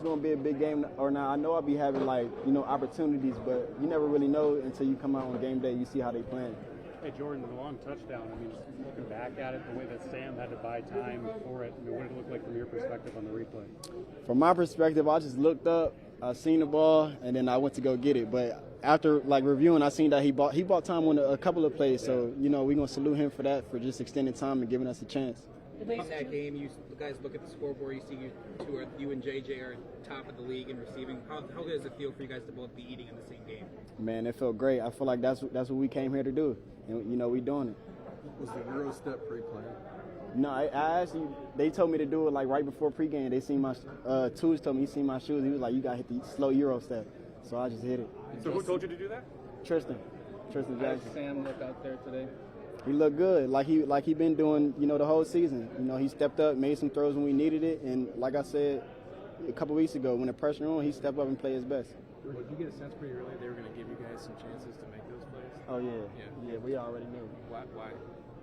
It's going to be a big game or not. I know I'll be having, opportunities, but you never really know until you come out on game day. You see how they playing. Hey, Jordan, the long touchdown, just looking back at it, the way that Sam had to buy time for it, what did it look like from your perspective on the replay? From my perspective, I just looked up, I seen the ball, and then I went to go get it. But after, reviewing, I seen that he bought time on a couple of plays. So, we're going to salute him for that, for just extending time and giving us a chance. In that game, you guys look at the scoreboard, you see you and JJ are top of the league in receiving. How good does it feel for you guys to both be eating in the same game? Man, it felt great. I feel like that's what we came here to do, and we doing it. Was the Euro step pre-planned? No, I actually, they told me to do it right before pregame. They seen my Tools told me he seen my shoes. He was like, you got to hit the slow Euro step. So I just hit it. So who told you to do that? Tristan Jackson. How did Sam look out there today? He looked good, like he been doing, the whole season. He stepped up, made some throws when we needed it, and like I said a couple weeks ago, when the pressure on, he stepped up and played his best. Did you get a sense pretty early they were going to give you guys some chances to make those plays? Oh yeah, we already knew. Why?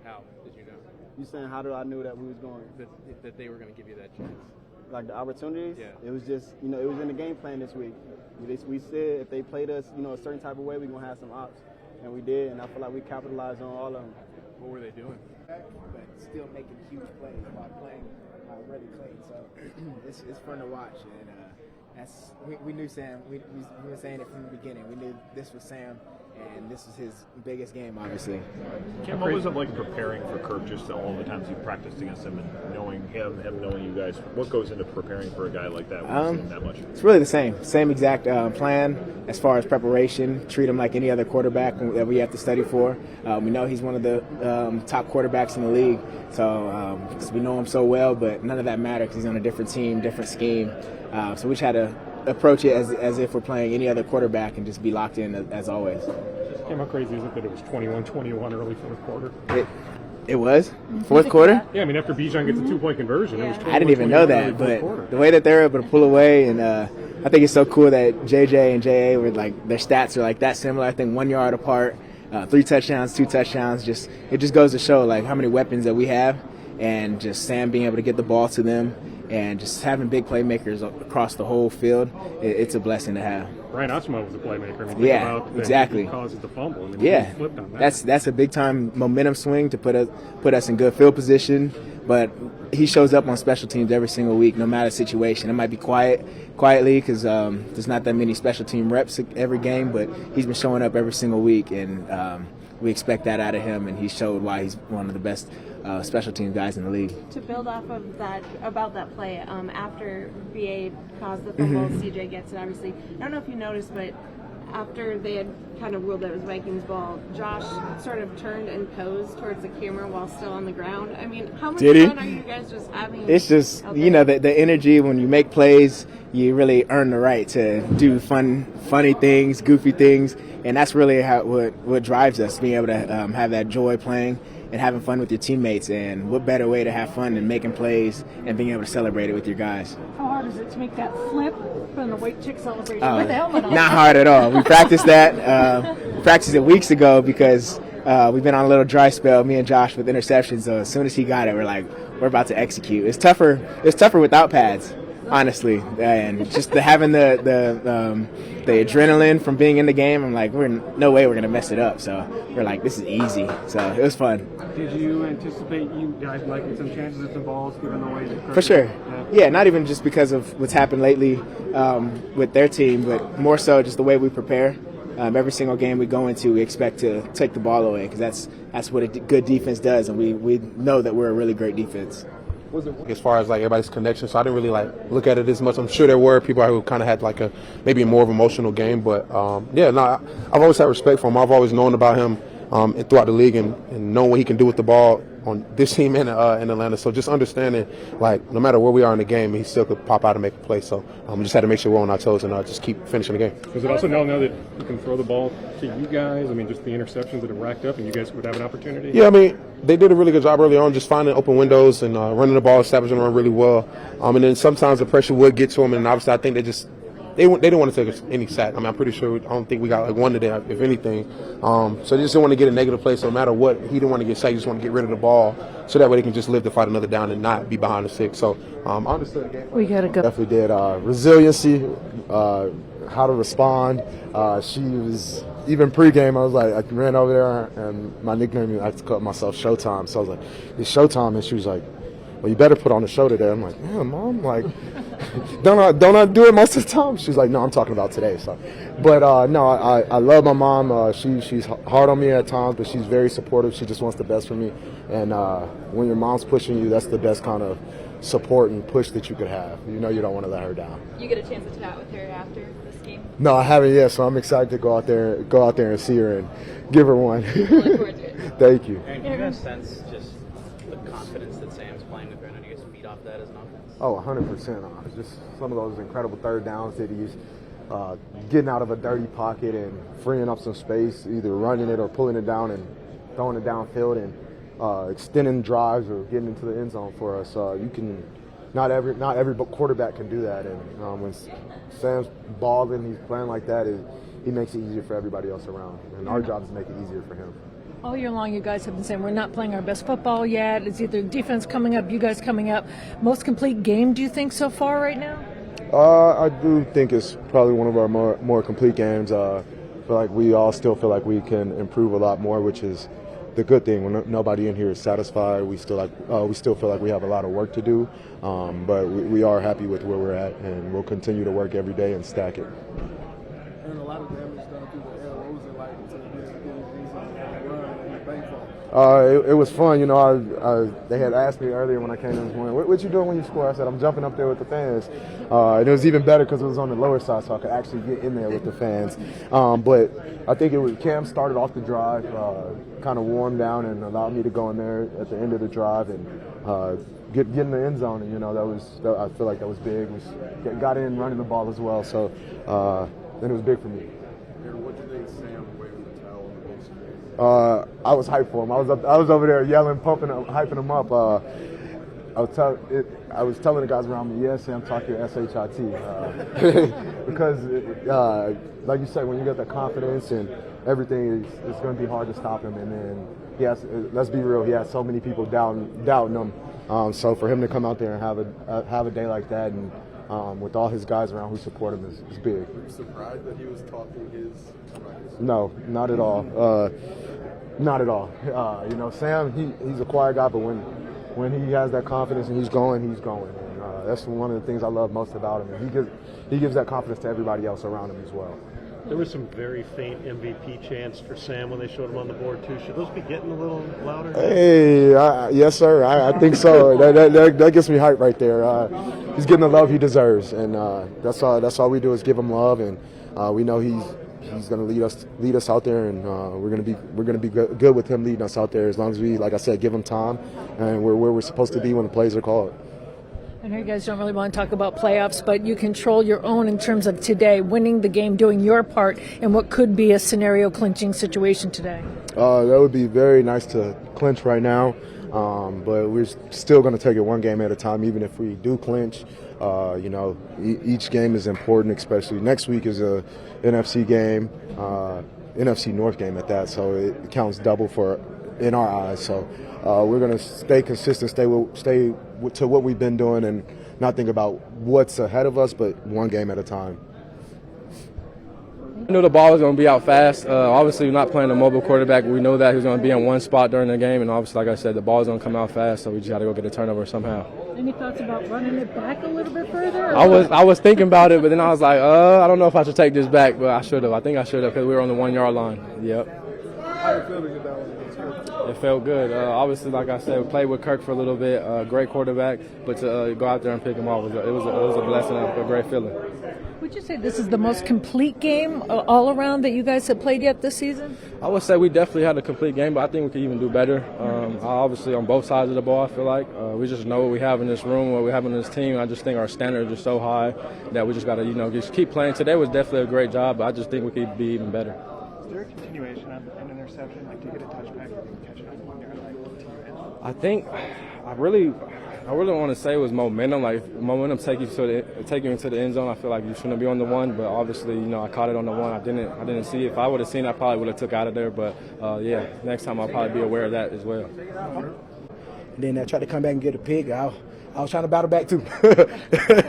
How did you know? You saying how did I knew that we was going? That they were going to give you that chance. Like the opportunities? Yeah. It was just, it was in the game plan this week. We said if they played us, a certain type of way, we're going to have some ops. And we did, and I feel like we capitalized on all of them. What were they doing? But still making huge plays while playing really clean. So it's fun to watch. And we knew Sam. We were saying it from the beginning. We knew this was Sam, and this was his biggest game, obviously. Kim, what was it like preparing for Kirk, just all the times you practiced against him and knowing him knowing you guys? What goes into preparing for a guy like that when you see him that much? It's really the same exact plan as far as preparation. Treat him like any other quarterback that we have to study for. We know he's one of the top quarterbacks in the league, so because we know him so well, but none of that matters because he's on a different team, different scheme. So we try to approach it as if we're playing any other quarterback and just be locked in as always. How crazy is it that it was 21-21 early fourth quarter? It was? Fourth quarter? Yeah, after Bijan gets a 2-point conversion, it was 21-21 I didn't even know that, but the way that they're able to pull away, and I think it's so cool that JJ and JA were their stats are that similar. I think 1 yard apart, 3 touchdowns, 2 touchdowns. It just goes to show how many weapons that we have, and just Sam being able to get the ball to them, and just having big playmakers across the whole field. It's a blessing to have. Brian Ochema was a playmaker. Yeah, exactly. He causes the fumble. Yeah, flipped on that. That's a big time momentum swing to put us in good field position. But he shows up on special teams every single week, no matter the situation. It might be quietly because there's not that many special team reps every game, but he's been showing up every single week, and we expect that out of him. And he showed why he's one of the best special team guys in the league. To build off of that, about that play, after BA caused the fumble, CJ gets it, obviously. I don't know if you noticed, but after they had kind of ruled that it was Vikings ball, Josh sort of turned and posed towards the camera while still on the ground. How much fun are you guys just having? It's just, the energy when you make plays, you really earn the right to do funny things, goofy things, and that's really what drives us, being able to have that joy playing and having fun with your teammates. And what better way to have fun than making plays and being able to celebrate it with your guys. How hard is it to make that flip from the white chick celebration with the helmet on? Not hard at all. We practiced that. We practiced it weeks ago because we've been on a little dry spell, me and Josh, with interceptions. So as soon as he got it, we're about to execute. It's tougher without pads, honestly, and just having the adrenaline from being in the game. I'm like, no way we're gonna mess it up. So we're like, this is easy. So it was fun. Did you anticipate you guys liking some chances at the balls given the way that For sure. Yeah, not even just because of what's happened lately with their team, but more so just the way we prepare. Every single game we go into, we expect to take the ball away because that's what a good defense does, and we know that we're a really great defense. As far as everybody's connection, so I didn't really look at it as much. I'm sure there were people who kind of had maybe a more of an emotional game, but I've always had respect for him. I've always known about him throughout the league and knowing what he can do with the ball on this team in Atlanta. So just understanding, no matter where we are in the game, he still could pop out and make a play. So we just had to make sure we're on our toes and just keep finishing the game. Was it also known now that you can throw the ball to you guys? Just the interceptions that have racked up and you guys would have an opportunity? Yeah, they did a really good job early on just finding open windows and running the ball, establishing the run really well. And then sometimes the pressure would get to them, and obviously I think they just they didn't want to take any sack. I mean, I'm pretty sure. I don't think we got like one today, if anything. So they just didn't want to get a negative play. So no matter what, he didn't want to get sacked. He just want to get rid of the ball, so that way they can just live to fight another down and not be behind the 6. So I understood the game. We gotta go. Definitely did. Resiliency, how to respond. She was, even pregame, I was like, I ran over there, and my nickname, I had to call myself Showtime. So I was like, it's Showtime, and she was like, well, you better put on a show today. I'm like, man, Mom, like, don't I do it most of the time? She's like, no, I'm talking about today. So, but no, I love my mom. She's hard on me at times, but she's very supportive. She just wants the best for me. And when your mom's pushing you, that's the best kind of support and push that you could have. You know, you don't want to let her down. You get a chance to chat with her after this game? No, I haven't yet. So I'm excited to go out there and see her and give her one. Look forward to it. Thank you. And do you guys sense just the confidence that Sam's playing with? I know you guys feed off that as an offense. Oh, 100%. Just some of those incredible third downs that he's getting out of a dirty pocket and freeing up some space, either running it or pulling it down and throwing it downfield and extending drives or getting into the end zone for us. You can not every quarterback can do that, and when Sam's balling, he's playing like that, he makes it easier for everybody else around, and our job is to make it easier for him. All year long, you guys have been saying we're not playing our best football yet. It's either defense coming up, you guys coming up. Most complete game, do you think, so far right now? I do think it's probably one of our more complete games. I feel like we all still feel like we can improve a lot more, which is the good thing. When nobody in here is satisfied, we still feel like we have a lot of work to do. But we are happy with where we're at, and we'll continue to work every day and stack it. And a lot of damage done through the air. What was it like to get run and the bank It was fun. You know, they had asked me earlier when I came in this morning, what you doing when you score? I said, I'm jumping up there with the fans. And it was even better because it was on the lower side, so I could actually get in there with the fans. But I think Cam started off the drive, kind of warmed down and allowed me to go in there at the end of the drive and get in the end zone. And, you know, I feel like that was big. We got in running the ball as well. So then it was big for me. What do you think Sam waving the towel on the bench today? I was hyped for him. I was over there yelling, pumping him, hyping him up. I was telling the guys around me, yes, Sam, talk your SHIT. Because, like you said, when you get that confidence and everything, it's going to be hard to stop him. And then, let's be real, he has so many people doubting him. So for him to come out there and have a day like that, and with all his guys around who support him, is big. Were you surprised that he was talking his practice? No, not at all. Not at all. You know, Sam, he's a quiet guy, but when he has that confidence and he's going. And, that's one of the things I love most about him. And he gives that confidence to everybody else around him as well. There was some very faint MVP chants for Sam when they showed him on the board too. Should those be getting a little louder? Hey, yes, sir. I think so. that gets me hyped right there. He's getting the love he deserves, and that's all we do is give him love, and we know he's going to lead us out there, and we're going to be good with him leading us out there as long as we, like I said, give him time, and we're where we're supposed to be when the plays are called. I know you guys don't really want to talk about playoffs, but you control your own in terms of today, winning the game, doing your part in what could be a scenario clinching situation today. That would be very nice to clinch right now, but we're still going to take it one game at a time, even if we do clinch. You know, each game is important, especially next week is a NFC game, NFC North game at that, so it counts double in our eyes. So we're going to stay consistent, stay to what we've been doing, and not think about what's ahead of us, but one game at a time. I knew the ball was going to be out fast. Obviously, we're not playing a mobile quarterback. We know that he was going to be in one spot during the game, and obviously, like I said, the ball is going to come out fast, so we just got to go get a turnover somehow. Any thoughts about running it back a little bit further? I was thinking about it, but then I was like, I don't know if I should take this back, but I should have. I think I should have because we were on the 1 yard line. Yep. How did it feel to get that one against Kirk? It felt good. Obviously, like I said, we played with Kirk for a little bit. Great quarterback, but to go out there and pick him off, it was a blessing, a great feeling. Would you say this is the most complete game all around that you guys have played yet this season? I would say we definitely had a complete game, but I think we could even do better. Obviously, on both sides of the ball, I feel like. We just know what we have in this room, what we have in this team. I just think our standards are so high that we just got to, just keep playing. Today was definitely a great job, but I just think we could be even better. Is there a continuation of an interception? Like, do you get a touchback and catch it on 1 yard line to your end? I think I really want to say it was momentum. Like momentum take you into the end zone. I feel like you shouldn't be on the one, but obviously, you know, I caught it on the one. I didn't see it. If I would have seen it, I probably would have took out of there. But yeah, next time I'll probably be aware of that as well. And then I tried to come back and get a pick. I was trying to battle back too.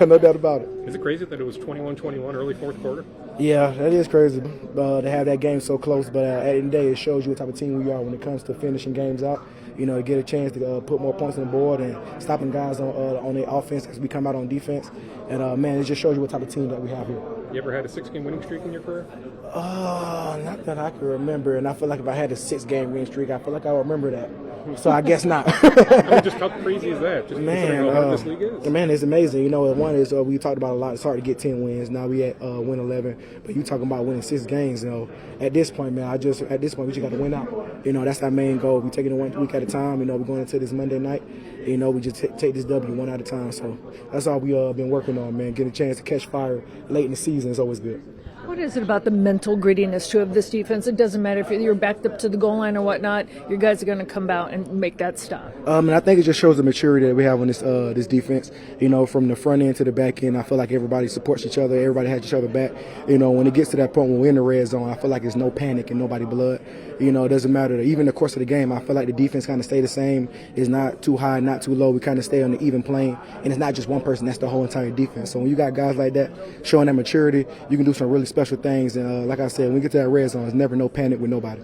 No doubt about it. Is it crazy that it was 21-21 early fourth quarter? Yeah, that is crazy to have that game so close. But at the end of the day, it shows you what type of team we are when it comes to finishing games out. You know, to get a chance to put more points on the board and stopping guys on their offense as we come out on defense. And, man, it just shows you what type of team that we have here. You ever had a 6-game winning streak in your career? Not that I can remember. And I feel like if I had a 6-game winning streak, I feel like I would remember that. So I guess not. I mean, just how crazy is that? Just man, how hard this league is. Man, it's amazing. You know, one is we talked about a lot. It's hard to get 10 wins. Now we at win 11, but you talking about winning 6 games. You know, at this point, man, we just got to win out. You know, that's our main goal. We're taking it 1 week at a time. You know, we're going into this Monday night. You know, we just take this W one at a time. So that's all we been working on, man. Getting a chance to catch fire late in the season is always good. What is it about the mental grittiness too of this defense? It doesn't matter if you're backed up to the goal line or whatnot. Your guys are going to come out and make that stop. And I think it just shows the maturity that we have on this defense. You know, from the front end to the back end, I feel like everybody supports each other. Everybody has each other back. You know, when it gets to that point when we're in the red zone, I feel like there's no panic and nobody blood. You know, it doesn't matter. Even the course of the game, I feel like the defense kind of stay the same. It's not too high, not too low. We kind of stay on the even plane. And it's not just one person. That's the whole entire defense. So when you got guys like that showing that maturity, you can do some really special things. And like I said, when we get to that red zone, there's never no panic with nobody.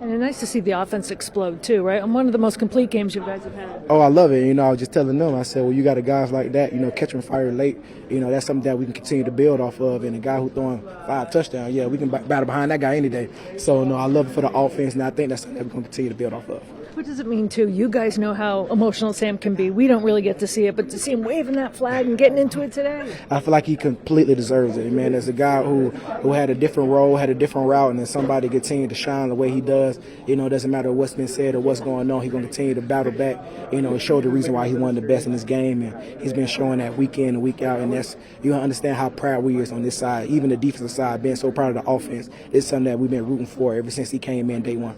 And it's nice to see the offense explode too, right? On one of the most complete games you guys have had. Oh, I love it. You know, I was just telling them, I said, well, you got a guys like that, you know, catching fire late. You know, that's something that we can continue to build off of. And a guy who's throwing 5 touchdowns, yeah, we can battle behind that guy any day. So, no, I love it for the offense, and I think that's something that we're going to continue to build off of. What does it mean, too? You guys know how emotional Sam can be. We don't really get to see it, but to see him waving that flag and getting into it today. I feel like he completely deserves it, man. As a guy who had a different role, had a different route, and then somebody continue to shine the way he does, you know, it doesn't matter what's been said or what's going on, he's going to continue to battle back, you know, and show the reason why he's one of the best in this game. And he's been showing that week in and week out, and that's, you don't understand how proud we is on this side. Even the defensive side, being so proud of the offense, it's something that we've been rooting for ever since he came in day one.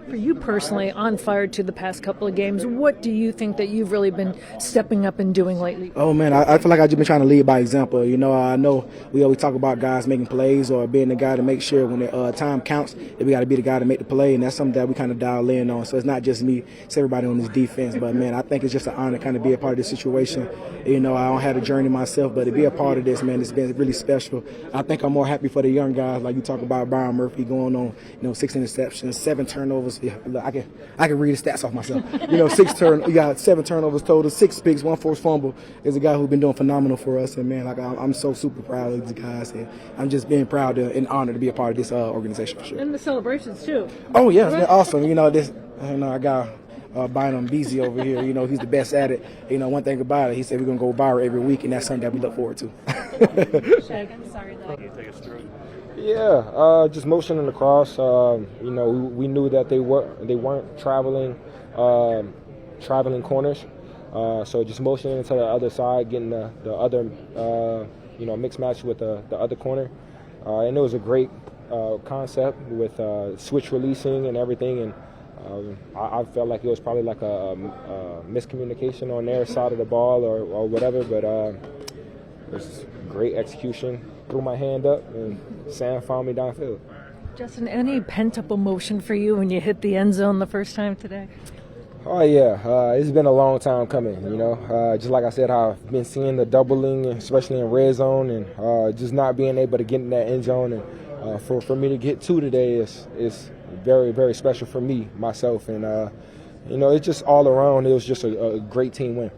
For you personally, on fire to the past couple of games, what do you think that you've really been stepping up and doing lately? Oh, man, I feel like I've just been trying to lead by example. You know, I know we always talk about guys making plays or being the guy to make sure when the time counts that we got to be the guy to make the play, and that's something that we kind of dial in on. So it's not just me, it's everybody on this defense. But, man, I think it's just an honor to kind of be a part of this situation. You know, I don't have a journey myself, but to be a part of this, man, it's been really special. I think I'm more happy for the young guys, like you talk about Byron Murphy going on, 6 interceptions, 7 turnovers. Yeah, look, I can read the stats off myself. You got 7 turnovers total, 6 picks, 1 forced fumble. Is a guy who's been doing phenomenal for us, and man, like I'm so super proud of these guys, and I'm just being proud and honored to be a part of this organization for sure. And the celebrations too. Oh yeah, it's been awesome. I got Bynum busy over here. He's the best at it. One thing about it, he said we're gonna go viral every week, and that's something that we look forward to. Sorry, though. Can you take us through it? Yeah, just motioning across. We knew that they weren't traveling corners. So just motioning to the other side, getting the other mixed match with the other corner, and it was a great concept with switch releasing and everything. And I felt like it was probably like a miscommunication on their side of the ball or whatever, but it was great execution. Threw my hand up, and Sam found me downfield. Justin, any pent-up emotion for you when you hit the end zone the first time today? Oh, yeah. It's been a long time coming, Just like I said, I've been seeing the doubling, especially in red zone, and just not being able to get in that end zone. And for me to get 2 today is very, very special for me, myself. And, it's just all around. It was just a great team win.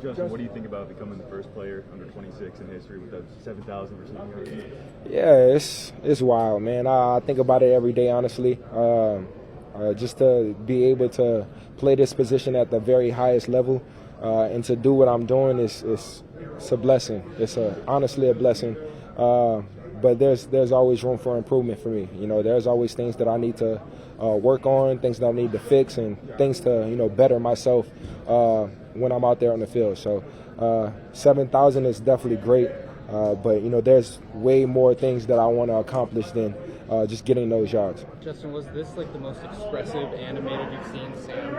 Justin, what do you think about becoming the first player under 26 in history with that 7,000 receiving yards? Yeah, it's wild, man. I think about it every day, honestly. Just to be able to play this position at the very highest level and to do what I'm doing is a blessing. It's honestly a blessing. But there's always room for improvement for me. There's always things that I need to work on, things that I need to fix, and things to better myself when I'm out there on the field. So 7,000 is definitely great, but there's way more things that I want to accomplish than just getting those yards. Justin, was this like the most expressive, animated you've seen Sam?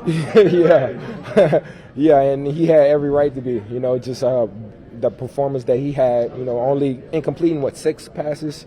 Yeah, yeah, and he had every right to be. You know, just the performance that he had. You know, only incompleting 6 passes,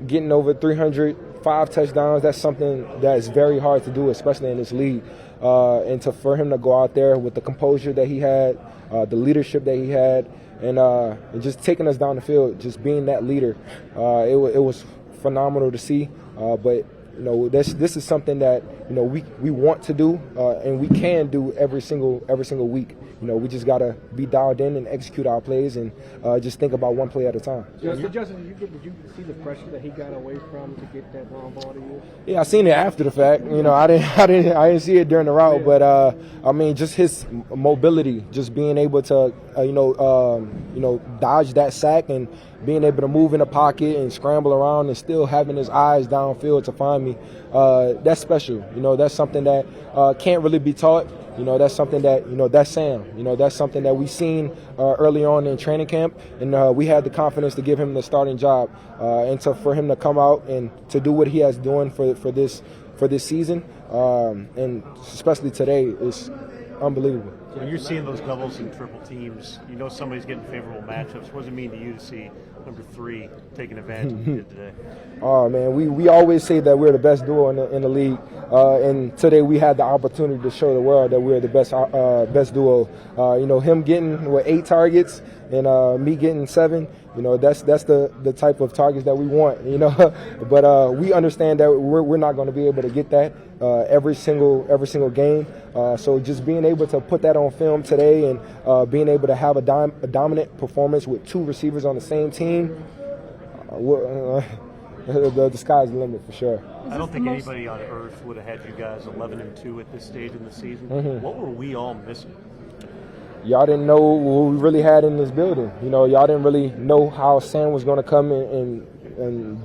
getting over 300, 5 touchdowns. That's something that is very hard to do, especially in this league. And for him to go out there with the composure that he had, the leadership that he had, and just taking us down the field, just being that leader, it was phenomenal to see. But you know, this is something that, you know, we want to do and we can do every single week. You know, we just gotta be dialed in and execute our plays and just think about one play at a time. Justin, did you see the pressure that he got away from to get that long ball to you? Yeah, I seen it after the fact. You know, I didn't see it during the route, but I mean, just his mobility, just being able to dodge that sack and being able to move in the pocket and scramble around and still having his eyes downfield to find me. That's special. You know, that's something that can't really be taught. You know, that's something that, you know, that's Sam. You know, that's something that we seen early on in training camp, and we had the confidence to give him the starting job, and for him to come out and to do what he has doing for this season, and especially today, is unbelievable. When you're seeing those doubles and triple teams, you know somebody's getting favorable matchups. What does it mean to you to see number 3 taking advantage of what you did today? Oh, man, we always say that we're the best duo in the league, and today we had the opportunity to show the world that we're the best duo. You know, him getting 8 targets and me getting 7. You know, that's the type of targets that we want. You know, but we understand that we're not going to be able to get that every single game. So just being able to put that on film today and being able to have a dominant performance with 2 receivers on the same team, the sky's the limit for sure. I don't think anybody on earth would have had you guys 11-2 at this stage in the season. Mm-hmm. What were we all missing? Y'all didn't know what we really had in this building. You know, y'all didn't really know how Sam was going to come and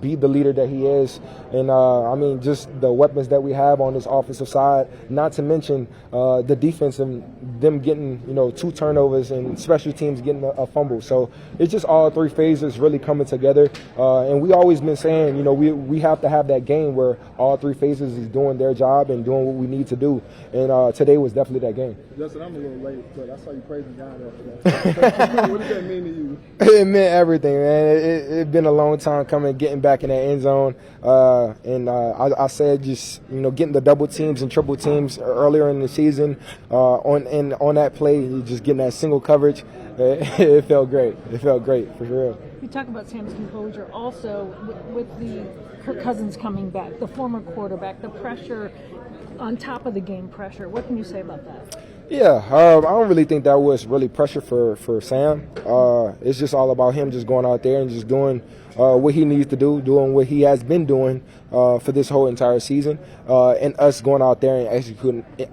be the leader that he is. And, I mean, just the weapons that we have on this offensive side, not to mention the defense and them getting, 2 turnovers and special teams getting a fumble. So it's just all 3 phases really coming together. And we always been saying, we have to have that game where all 3 phases is doing their job and doing what we need to do. And today was definitely that game. Justin, I'm a little late, but I saw you praising God after that. What does that mean to you? It meant everything, man. It's been a long time coming, getting back in that end zone. And I said just, getting the double teams and triple teams earlier in the season on that play, just getting that single coverage. It felt great. It felt great, for sure. You talk about Sam's composure. Also, with the Kirk Cousins coming back, the former quarterback, the pressure on top of the game pressure. What can you say about that? Yeah, I don't really think that was really pressure for Sam. It's just all about him just going out there and just doing what he needs to do, doing what he has been doing for this whole entire season, and us going out there and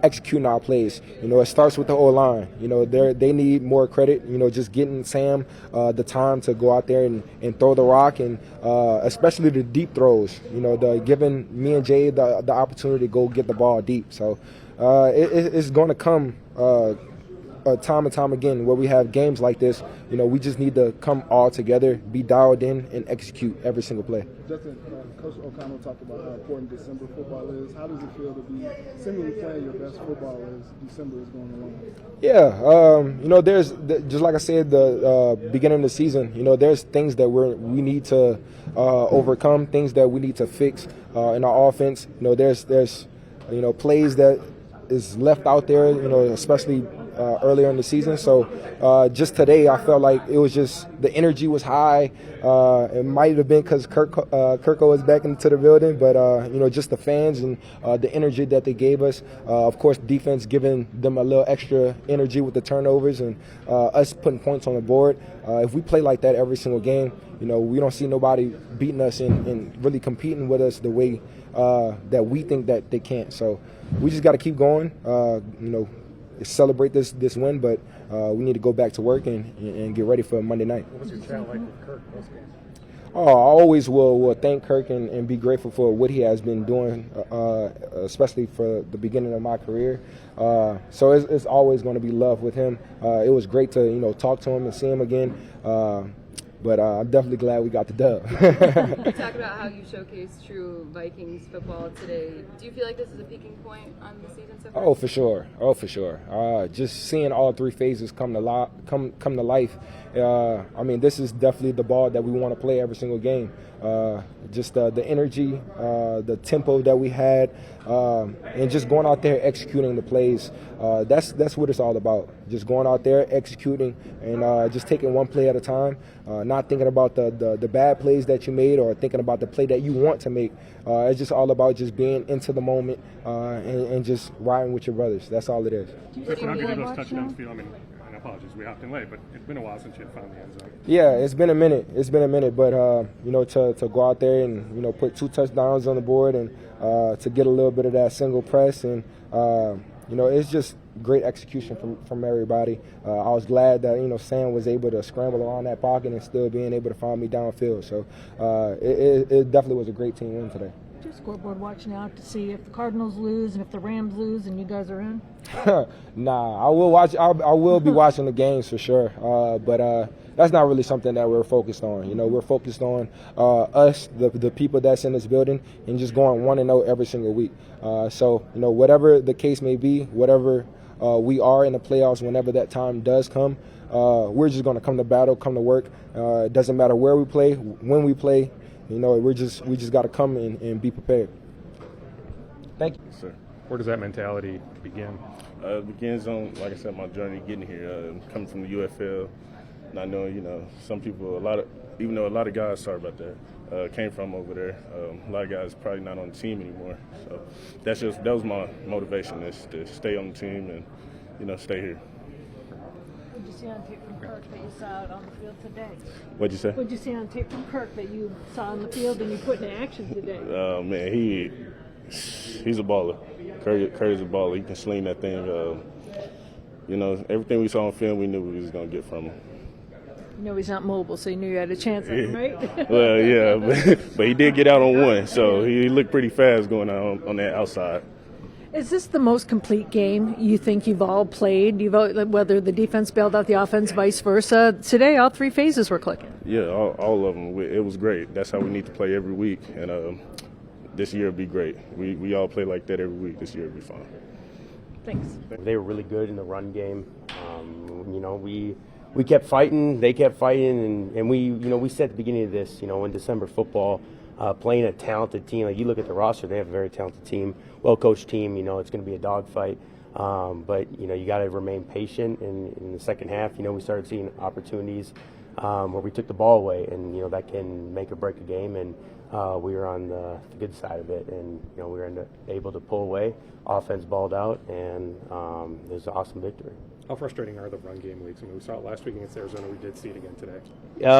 executing our plays. It starts with the O-line. They need more credit, just getting Sam the time to go out there and throw the rock, and especially the deep throws, giving me and Jay the opportunity to go get the ball deep. So it's going to come time and time again where we have games like this. We just need to come all together, be dialed in, and execute every single play. Justin, Coach O'Connell talked about how important December football is. How does it feel to be simply playing your best football as December is going along? Yeah, there's just like I said, the beginning of the season. There's things that we need to overcome, things that we need to fix in our offense. There's plays that is left out there, especially earlier in the season. So just today, I felt like it was just the energy was high. It might have been because Kirko was back into the building, but just the fans and the energy that they gave us. Of course, defense giving them a little extra energy with the turnovers and us putting points on the board. If we play like that every single game, we don't see nobody beating us and really competing with us the way that we think that they can't. So we just got to keep going. Celebrate this win, but we need to go back to work and get ready for Monday night. What's your chat like with Kirk most games? Oh, I always will thank Kirk and be grateful for what he has been doing, especially for the beginning of my career. So it's always going to be love with him. It was great to talk to him and see him again. But I'm definitely glad we got the dub. You talk about how you showcased true Vikings football today. Do you feel like this is a peaking point on the season so far? Oh, for sure. Just seeing all three phases come to life. I mean, this is definitely the ball that we want to play every single game. Just the energy, the tempo that we had, and just going out there executing the plays. That's what it's all about. Just going out there executing and just taking one play at a time. Not thinking about the bad plays that you made or thinking about the play that you want to make. It's just all about just being into the moment and just riding with your brothers. That's all it is. Listen, how good those touchdowns feel? I mean, and apologies, we hopped in late, but it's been a while since you had found the end zone. Yeah, it's been a minute. But to go out there and put 2 touchdowns on the board and to get a little bit of that single press and it's just great execution from everybody. I was glad that Sam was able to scramble around that pocket and still being able to find me downfield. So it definitely was a great team win today. Your scoreboard watching out to see if the Cardinals lose and if the Rams lose and you guys are in? Nah, I will watch. I will be watching the games for sure. But that's not really something that we're focused on. We're focused on us, the people that's in this building, and just going 1-0 every single week. So whatever the case may be, whatever we are in the playoffs, whenever that time does come, we're just going to come to battle, come to work. It doesn't matter where we play, when we play. We just got to come and be prepared. Thank you. Yes, sir. Where does that mentality begin? It begins on, like I said, my journey getting here, coming from the UFL, not knowing, some people, even though a lot of guys, sorry about that, came from over there, a lot of guys probably not on the team anymore. So that was my motivation, is to stay on the team and, stay here. What did you see on tape from Kirk that you saw out on the field today? What'd you say? What did you see on tape from Kirk that you saw on the field and you put in action today? Man, he's a baller. Curry's a baller. He can sling that thing. Everything we saw on film, we knew we was going to get from him. He's not mobile, so you knew you had a chance at him, right? Well, yeah, but he did get out on one, so he looked pretty fast going out on that outside. Is this the most complete game you think you've all played? Whether the defense bailed out the offense, vice versa. Today, all 3 phases were clicking. Yeah, all of them. It was great. That's how we need to play every week, and this year will be great. We all play like that every week. This year will be fun. Thanks. They were really good in the run game. We kept fighting. They kept fighting, and we said at the beginning of this, in December football, playing a talented team. Like you look at the roster, they have a very talented team, well-coached team. It's going to be a dogfight. But you got to remain patient. And in the second half, we started seeing opportunities where we took the ball away, and that can make or break a game. And we were on the good side of it, and we were able to pull away. Offense balled out, and it was an awesome victory. How frustrating are the run game leagues? We saw it last week against Arizona. We did see it again today.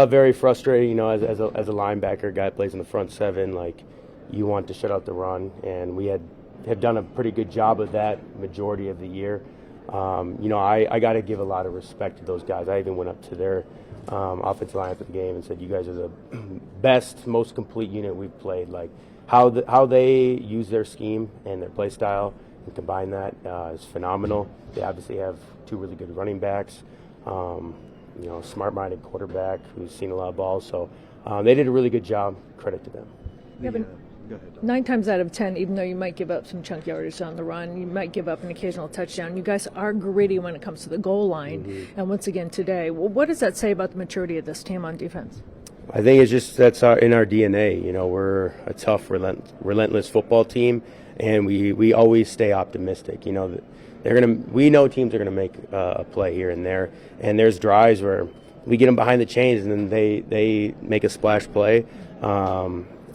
Very frustrating. As a linebacker, guy plays in the front 7. Like you want to shut out the run, and we have done a pretty good job of that majority of the year. I got to give a lot of respect to those guys. I even went up to their offensive line after the game and said, "You guys are the best, most complete unit we've played." Like how they use their scheme and their play style and combine that is phenomenal. They obviously have 2 really good running backs, smart-minded quarterback who's seen a lot of balls. So they did a really good job. Credit to them. Yeah, but 9 times out of 10, even though you might give up some chunk yardage on the run, you might give up an occasional touchdown, you guys are gritty when it comes to the goal line. Mm-hmm. And once again today, what does that say about the maturity of this team on defense? I think it's just that's in our DNA. We're a tough, relentless football team, and we always stay optimistic. We know teams are gonna make a play here and there, and there's drives where we get them behind the chains and then they make a splash play.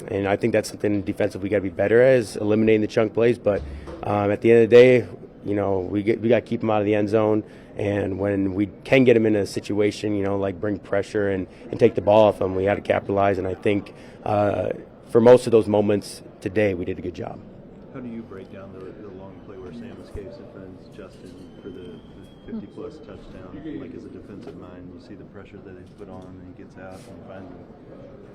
And I think that's something defensive we got to be better at, is eliminating the chunk plays. But at the end of the day, we got to keep them out of the end zone. And when we can get them in a situation, like bring pressure and take the ball off them, we had to capitalize. And I think for most of those moments today, we did a good job. How do you break down the long play where Sam escapes and finds Justin for the 50-plus touchdown? Like as a defensive mind, you see the pressure that he's put on, and he gets out and finds him.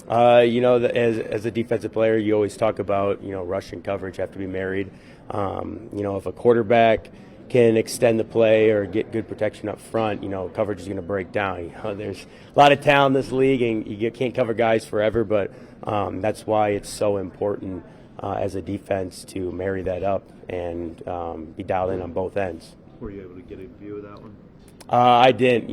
As a defensive player, you always talk about, rush and coverage have to be married. If a quarterback can extend the play or get good protection up front, coverage is going to break down. There's a lot of talent in this league, and you can't cover guys forever, but that's why it's so important as a defense to marry that up and be dialed in on both ends. Were you able to get a view of that one? I didn't.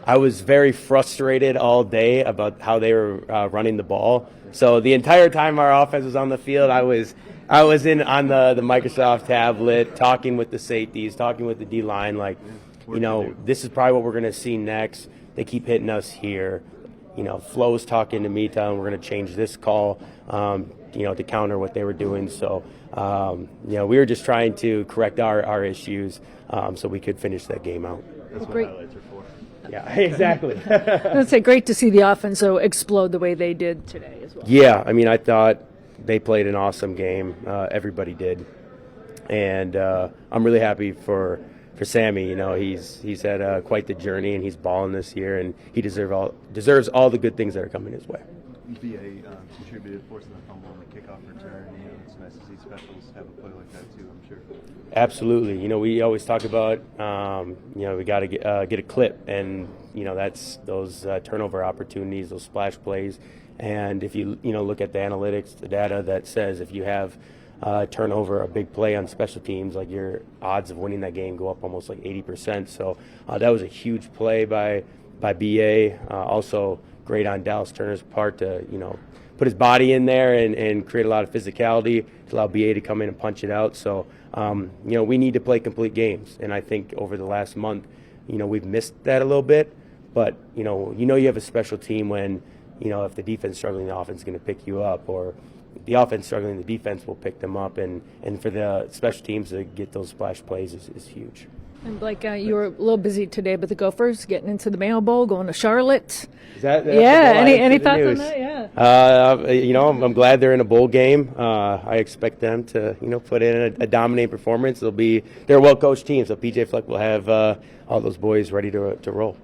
I was very frustrated all day about how they were running the ball. So the entire time our offense was on the field, I was in on the Microsoft tablet, talking with the safeties, talking with the D-line, this is probably what we're going to see next. They keep hitting us here. Flo's talking to me, telling we're going to change this call, to counter what they were doing. So, we were just trying to correct our issues so we could finish that game out. That's what Great. highlights are for. Yeah, exactly. I'd say great to see the offense explode the way they did today as well. Yeah, I thought they played an awesome game. Everybody did. And I'm really happy for Sammy. He's had quite the journey, and he's balling this year, and he deserves all the good things that are coming his way. VA contributed, forcing the fumble on the kickoff return. It's nice to see specials have a play like that too, I'm sure. Absolutely. We always talk about, we got to get a clip, and, that's those turnover opportunities, those splash plays. And if you, look at the analytics, the data that says if you have turnover, a big play on special teams, like your odds of winning that game go up almost like 80%. So that was a huge play by BA. Also great on Dallas Turner's part to, put his body in there and create a lot of physicality to allow BA to come in and punch it out. So, we need to play complete games. And I think over the last month, we've missed that a little bit. But, you have a special team when, if the defense is struggling, the offense is going to pick you up, or the offense struggling, the defense will pick them up. And for the special teams to get those splash plays is huge. And Blake, you were a little busy today, but the Gophers getting into the Mayo Bowl, going to Charlotte. That's any thoughts on that? Yeah. I'm glad they're in a bowl game. I expect them to, put in a dominating performance. They're a well-coached team, so PJ Fleck will have all those boys ready to roll.